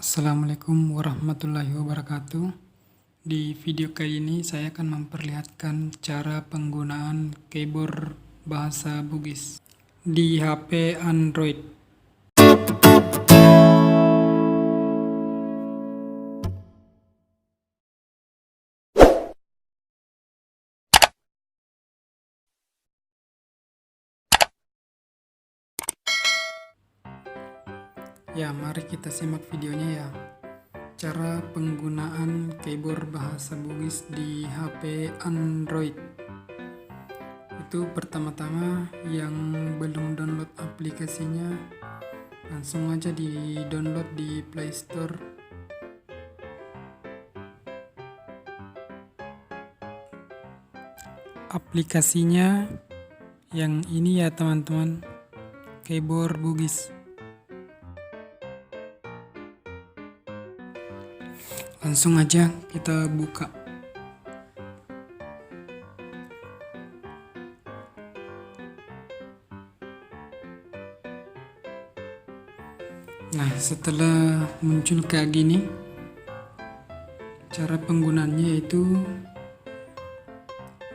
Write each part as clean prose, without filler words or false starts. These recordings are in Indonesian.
Assalamualaikum warahmatullahi wabarakatuh. Di video kali ini saya akan memperlihatkan cara penggunaan keyboard bahasa Bugis di HP Android. Ya, mari kita simak videonya ya. Cara penggunaan keyboard bahasa Bugis di HP Android. Itu pertama-tama yang belum download aplikasinya, langsung aja di download di Play Store. Aplikasinya yang ini ya teman-teman, keyboard Bugis. Langsung aja kita buka. Nah, setelah muncul kayak gini, cara penggunaannya itu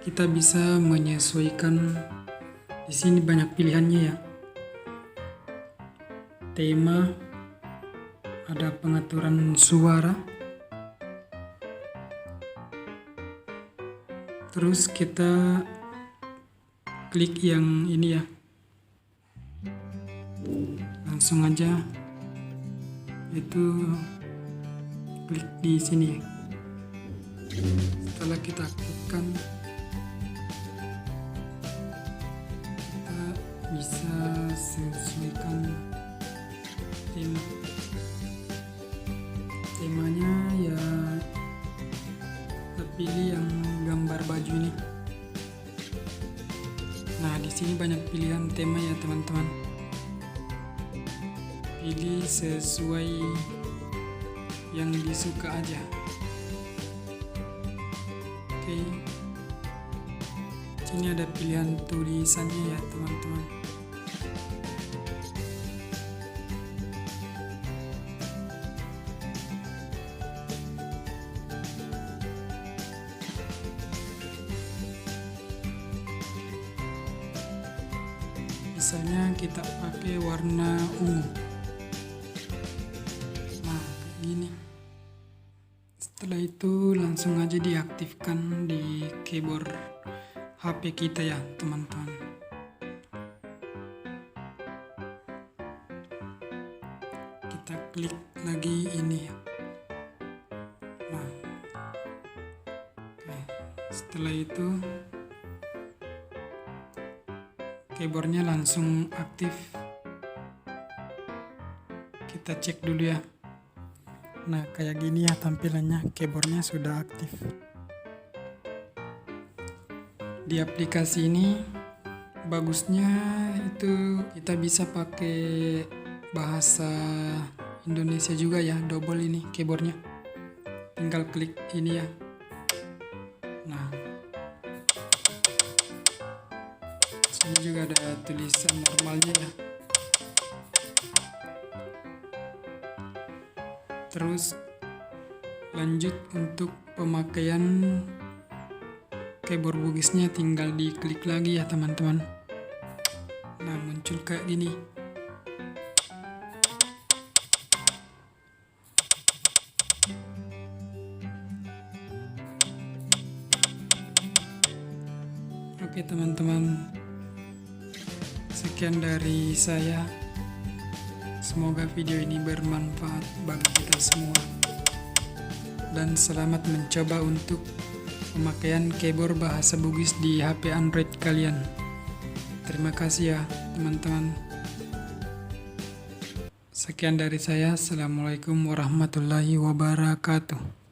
kita bisa menyesuaikan. Di sini banyak pilihannya ya. Tema, ada pengaturan suara. Terus kita klik yang ini ya. Langsung aja itu klik di sini. Setelah kita klikkan, kita bisa sesuaikan tema. Temanya ya kita pilih yang gambar baju ini. Nah, di sini banyak pilihan tema ya teman-teman. Pilih sesuai yang disuka aja. Oke. Sini ada pilihan tulisannya ya teman-teman. Misalnya kita pakai warna ungu. Nah, kayak gini. Setelah itu langsung aja diaktifkan di keyboard HP kita ya, teman-teman. Kita klik lagi ini ya. Nah, oke. Setelah itu keyboardnya langsung aktif. Kita cek dulu ya. Nah, kayak gini ya tampilannya, keyboardnya sudah aktif. Di aplikasi ini bagusnya itu kita bisa pakai bahasa Indonesia juga ya, double ini keyboardnya. Tinggal klik ini ya. Nah, ini juga ada tulisan normalnya ya. Terus lanjut untuk pemakaian keyboard Bugisnya, tinggal diklik lagi ya teman-teman. Nah, muncul kayak gini. Oke teman-teman, sekian dari saya. Semoga video ini bermanfaat bagi kita semua. Dan selamat mencoba untuk pemakaian keyboard bahasa Bugis di HP Android kalian. Terima kasih ya teman-teman. Sekian dari saya. Assalamualaikum warahmatullahi wabarakatuh.